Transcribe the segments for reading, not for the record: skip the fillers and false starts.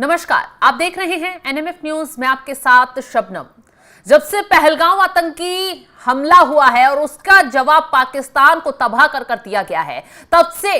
नमस्कार, आप देख रहे हैं एनएमएफ न्यूज। मैं आपके साथ शबनम। जब से पहलगाम आतंकी हमला हुआ है और उसका जवाब पाकिस्तान को तबाह कर दिया गया है, तब से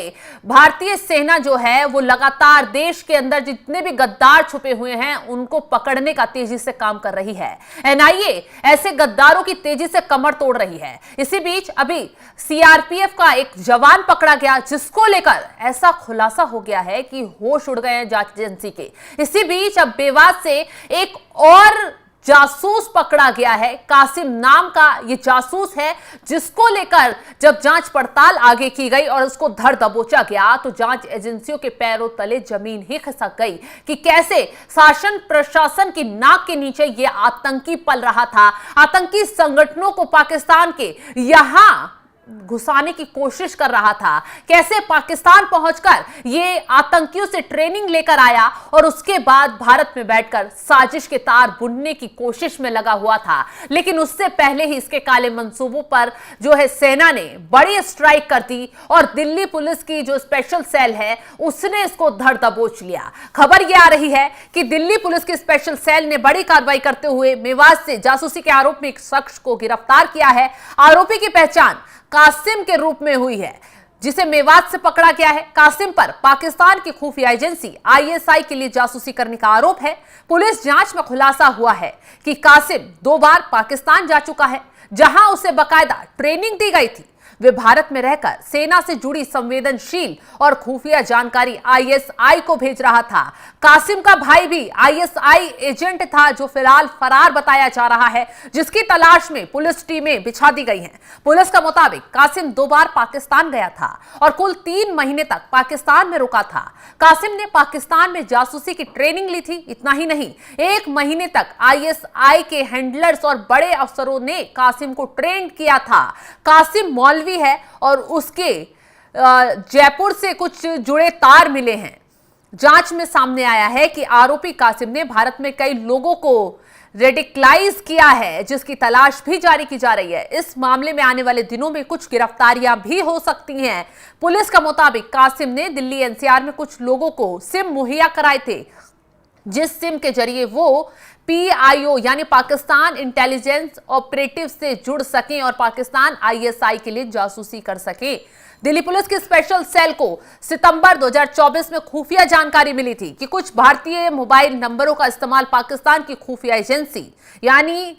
भारतीय सेना जो है वो लगातार देश के अंदर जितने भी गद्दार छुपे हुए हैं उनको पकड़ने का तेजी से काम कर रही है। एनआईए ऐसे गद्दारों की तेजी से कमर तोड़ रही है। इसी बीच अभी सीआरपीएफ का एक जवान पकड़ा गया, जिसको लेकर ऐसा खुलासा हो गया है कि होश उड़ गए हैं जांच एजेंसी के। इसी बीच अब बेवास से एक और जासूस पकड़ा गया है। कासिम नाम का ये जासूस है, जिसको लेकर जब जांच पड़ताल आगे की गई और उसको धर दबोचा गया तो जांच एजेंसियों के पैरों तले जमीन ही खिसक गई कि कैसे शासन प्रशासन की नाक के नीचे ये आतंकी पल रहा था। आतंकी संगठनों को पाकिस्तान के यहां घुसाने की कोशिश कर रहा था, कैसे पाकिस्तान पहुंचकर ये आतंकियों से ट्रेनिंग लेकर आया और उसके बाद भारत में बैठकर साजिश के तार बुनने की कोशिश में लगा हुआ था। लेकिन उससे पहले ही इसके काले मंसूबों पर जो है सेना ने बड़ी स्ट्राइक कर दी और दिल्ली पुलिस की जो स्पेशल सेल है उसने इसको धर दबोच लिया। खबर यह आ रही है कि दिल्ली पुलिस की स्पेशल सेल ने बड़ी कार्रवाई करते हुए मेवात से जासूसी के आरोप में एक शख्स को गिरफ्तार किया है। आरोपी की पहचान कासिम के रूप में हुई है, जिसे मेवात से पकड़ा गया है। कासिम पर पाकिस्तान की खुफिया एजेंसी आईएसआई के लिए जासूसी करने का आरोप है। पुलिस जांच में खुलासा हुआ है कि कासिम 2 बार पाकिस्तान जा चुका है, जहां उसे बकायदा ट्रेनिंग दी गई थी। वे भारत में रहकर सेना से जुड़ी संवेदनशील और खुफिया जानकारी आईएसआई को भेज रहा था। कासिम का भाई भी आईएसआई एजेंट था, जो फिलहाल फरार बताया जा रहा है, जिसकी तलाश में पुलिस टीमें बिछा दी गई हैं। पुलिस का मुताबिक कासिम 2 बार पाकिस्तान गया था और कुल 3 महीने तक पाकिस्तान में रुका था। कासिम ने पाकिस्तान में जासूसी की ट्रेनिंग ली थी। इतना ही नहीं, 1 महीने तक आईएसआई के हैंडलर्स और बड़े अफसरों ने कासिम को ट्रेन किया था। कासिम मौलवी है और उसके जयपुर से कुछ जुड़े तार मिले हैं। जांच में सामने आया है कि आरोपी कासिम ने भारत में कई लोगों को रेडिकलाइज किया है, जिसकी तलाश भी जारी की जा रही है। इस मामले में आने वाले दिनों में कुछ गिरफ्तारियां भी हो सकती हैं। पुलिस का मुताबिक कासिम ने दिल्ली एनसीआर में कुछ लोगों को सिम मुहैया कराए थे, जिस सिम के जरिए वो पीआईओ यानी पाकिस्तान इंटेलिजेंस ऑपरेटिव से जुड़ सकें और पाकिस्तान आईएसआई के लिए जासूसी कर सकें। दिल्ली पुलिस की स्पेशल सेल को सितंबर 2024 में खुफिया जानकारी मिली थी कि कुछ भारतीय मोबाइल नंबरों का इस्तेमाल पाकिस्तान की खुफिया एजेंसी यानी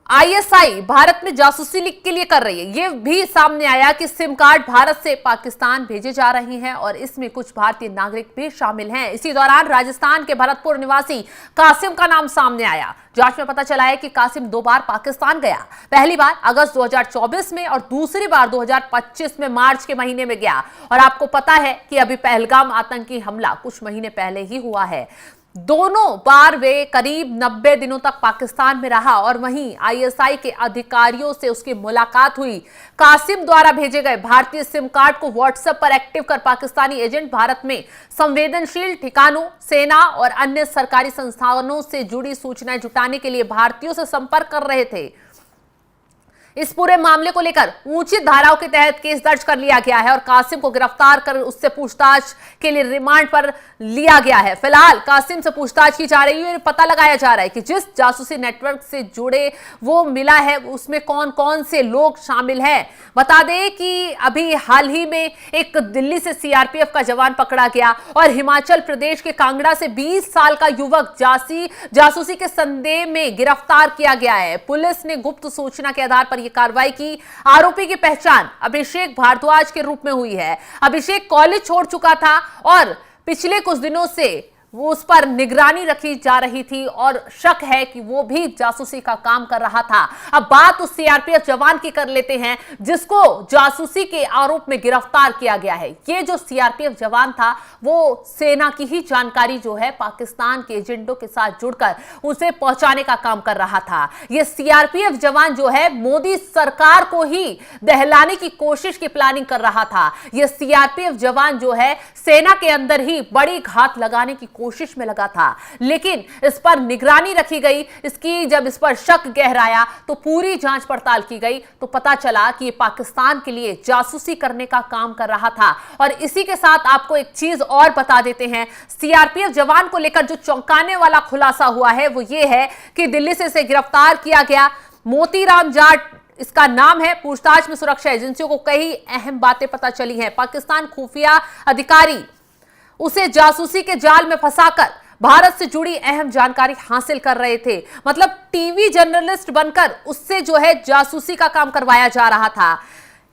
आईएसआई भारत में जासूसी के लिए कर रही है। यह भी सामने आया कि सिम कार्ड भारत से पाकिस्तान भेजे जा रहे हैं और इसमें कुछ भारतीय नागरिक भी शामिल हैं। इसी दौरान राजस्थान के भरतपुर निवासी कासिम का नाम सामने आया। जांच में पता चला है कि कासिम 2 बार पाकिस्तान गया। पहली बार अगस्त 2024 में और दूसरी बार 2025 में मार्च के महीने में गया। और आपको पता है कि अभी पहलगाम आतंकी हमला कुछ महीने पहले ही हुआ है। दोनों बार वे करीब 90 दिनों तक पाकिस्तान में रहा और वहीं आईएसआई के अधिकारियों से उसकी मुलाकात हुई। कासिम द्वारा भेजे गए भारतीय सिम कार्ड को व्हाट्सएप पर एक्टिव कर पाकिस्तानी एजेंट भारत में संवेदनशील ठिकानों, सेना और अन्य सरकारी संस्थानों से जुड़ी सूचनाएं जुटाने के लिए भारतीयों से संपर्क कर रहे थे। इस पूरे मामले को लेकर ऊंची धाराओं के तहत केस दर्ज कर लिया गया है और कासिम को गिरफ्तार कर उससे पूछताछ के लिए रिमांड पर लिया गया है। फिलहाल कासिम से पूछताछ की जा रही है और पता लगाया जा रहा है कि जिस जासूसी नेटवर्क से जुड़े वो मिला है उसमें कौन कौन से लोग शामिल हैं। बता दें कि अभी हाल ही में एक दिल्ली से सीआरपीएफ का जवान पकड़ा गया और हिमाचल प्रदेश के कांगड़ा से 20 साल का युवक जासूसी के संदेह में गिरफ्तार किया गया है। पुलिस ने गुप्त सूचना के आधार पर कार्रवाई की। आरोपी की पहचान अभिषेक भारद्वाज के रूप में हुई है। अभिषेक कॉलेज छोड़ चुका था और पिछले कुछ दिनों से वो उस पर निगरानी रखी जा रही थी और शक है कि वो भी जासूसी का काम कर रहा था। अब बात उस सीआरपीएफ जवान की कर लेते हैं जिसको जासूसी के आरोप में गिरफ्तार किया गया है। ये जो सीआरपीएफ जवान था वो सेना की ही जानकारी जो है पाकिस्तान के एजेंटों के साथ जुड़कर उसे पहुंचाने का काम कर रहा था। ये सीआरपीएफ जवान जो है मोदी सरकार को ही दहलाने की कोशिश की प्लानिंग कर रहा था। ये सीआरपीएफ जवान जो है सेना के अंदर ही बड़ी घात लगाने की कोशिश में लगा था, लेकिन इस पर निगरानी रखी गई। जब इस पर शक गहराया तो पूरी जांच पड़ताल की गई तो पता चला कि ये पाकिस्तान के लिए जासूसी करने का काम कर रहा था। और इसी के साथ आपको एक चीज और बता देते हैं, सीआरपीएफ जवान को लेकर जो चौंकाने वाला खुलासा हुआ है वो ये है कि दिल्ली से इसे गिरफ्तार किया गया। मोतीराम जाट इसका नाम है। पूछताछ में सुरक्षा एजेंसियों को कई अहम बातें पता चली हैं। पाकिस्तान खुफिया अधिकारी उसे जासूसी के जाल में फंसाकर भारत से जुड़ी अहम जानकारी हासिल कर रहे थे। मतलब टीवी जर्नलिस्ट बनकर उससे जो है जासूसी का काम करवाया जा रहा था।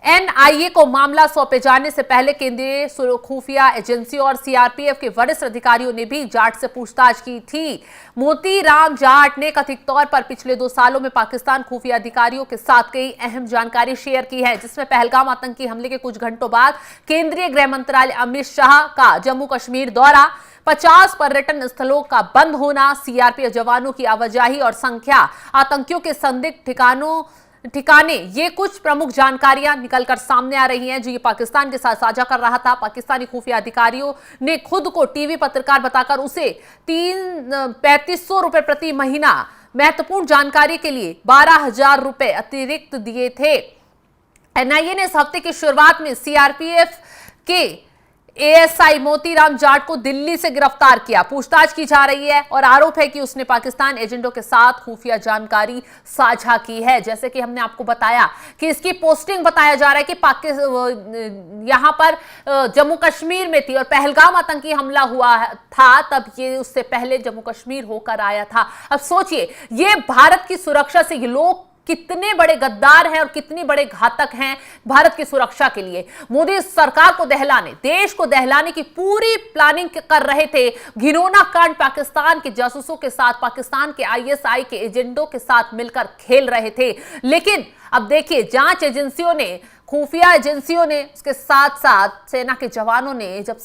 एनआईए को मामला सौंपे जाने से पहले केंद्रीय खुफिया एजेंसी और सीआरपीएफ के वरिष्ठ अधिकारियों ने भी जाट से पूछताछ की थी। मोतीराम जाट ने कथित तौर पर पिछले 2 सालों में पाकिस्तान खुफिया अधिकारियों के साथ कई अहम जानकारी शेयर की है, जिसमें पहलगाम आतंकी हमले के कुछ घंटों बाद केंद्रीय गृह मंत्रालय अमित शाह का जम्मू कश्मीर दौरा, 50 पर्यटन स्थलों का बंद होना, सीआरपीएफ जवानों की आवाजाही और संख्या, आतंकियों के संदिग्ध ठिकाने, ये कुछ प्रमुख जानकारियां निकलकर सामने आ रही हैं जो ये पाकिस्तान के साथ साझा कर रहा था। पाकिस्तानी खुफिया अधिकारियों ने खुद को टीवी पत्रकार बताकर उसे 3500 रुपए प्रति महीना महत्वपूर्ण जानकारी के लिए 12,000 रुपए अतिरिक्त दिए थे। एनआईए ने इस हफ्ते की शुरुआत में सीआरपीएफ के एएसआई मोतीराम जाट को दिल्ली से गिरफ्तार किया। पूछताछ की जा रही है और आरोप है कि उसने पाकिस्तान एजेंटों के साथ खुफिया जानकारी साझा की है। जैसे कि हमने आपको बताया कि इसकी पोस्टिंग बताया जा रहा है कि यहां पर जम्मू कश्मीर में थी और पहलगाम आतंकी हमला हुआ था तब ये उससे पहले जम्मू कश्मीर होकर आया था। अब सोचिए, ये भारत की सुरक्षा से ये लोग कितने बड़े गद्दार हैं और कितने बड़े घातक हैं भारत की सुरक्षा के लिए। मोदी सरकार को दहलाने, देश को दहलाने की पूरी प्लानिंग कर रहे थे। घिनौना कांड पाकिस्तान के जासूसों के साथ, पाकिस्तान के आईएसआई के एजेंटों के साथ मिलकर खेल रहे थे। लेकिन अब देखिए, जांच एजेंसियों ने, खुफिया एजेंसियों ने, उसके साथ साथ सेना के जवानों ने जब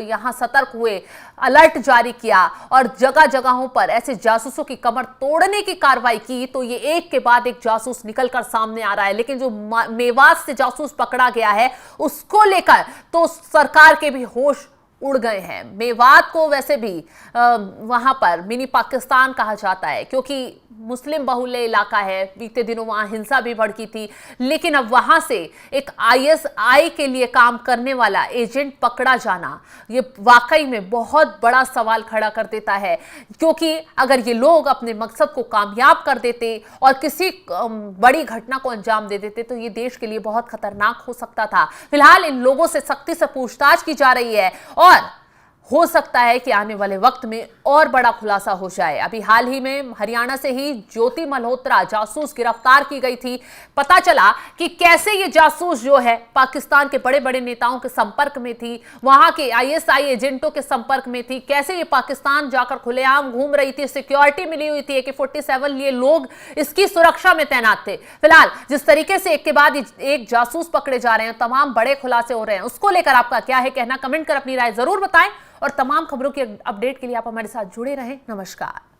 यहां सतर्क हुए, अलर्ट जारी किया और जगह जगहों पर ऐसे जासूसों की कमर तोड़ने की कार्रवाई की तो ये एक के बाद एक जासूस निकलकर सामने आ रहा है। लेकिन जो मेवात से जासूस पकड़ा गया है उसको लेकर तो सरकार के भी होश उड़ गए हैं। मेवात को वैसे भी वहां पर मिनी पाकिस्तान कहा जाता है क्योंकि मुस्लिम बहुल्य इलाका है। बीते दिनों वहां हिंसा भी भड़की थी, लेकिन अब वहां से एक आईएसआई के लिए काम करने वाला एजेंट पकड़ा जाना ये वाकई में बहुत बड़ा सवाल खड़ा कर देता है। क्योंकि अगर ये लोग अपने मकसद को कामयाब कर देते और किसी बड़ी घटना को अंजाम दे देते तो ये देश के लिए बहुत खतरनाक हो सकता था। फिलहाल इन लोगों से सख्ती से पूछताछ की जा रही है और हो सकता है कि आने वाले वक्त में और बड़ा खुलासा हो जाए। अभी हाल ही में हरियाणा से ही ज्योति मल्होत्रा जासूस गिरफ्तार की गई थी। पता चला कि कैसे ये जासूस जो है पाकिस्तान के बड़े बड़े नेताओं के संपर्क में थी, वहां के आईएसआई एजेंटों के संपर्क में थी, कैसे ये पाकिस्तान जाकर खुलेआम घूम रही थी, सिक्योरिटी मिली हुई थी, AK-47 लिए लोग इसकी सुरक्षा में तैनात थे। फिलहाल जिस तरीके से एक के बाद एक जासूस पकड़े जा रहे हैं, तमाम बड़े खुलासे हो रहे हैं, उसको लेकर आपका क्या है कहना, कमेंट कर अपनी राय जरूर बताएं और तमाम खबरों की अपडेट के लिए आप हमारे साथ जुड़े रहें। नमस्कार।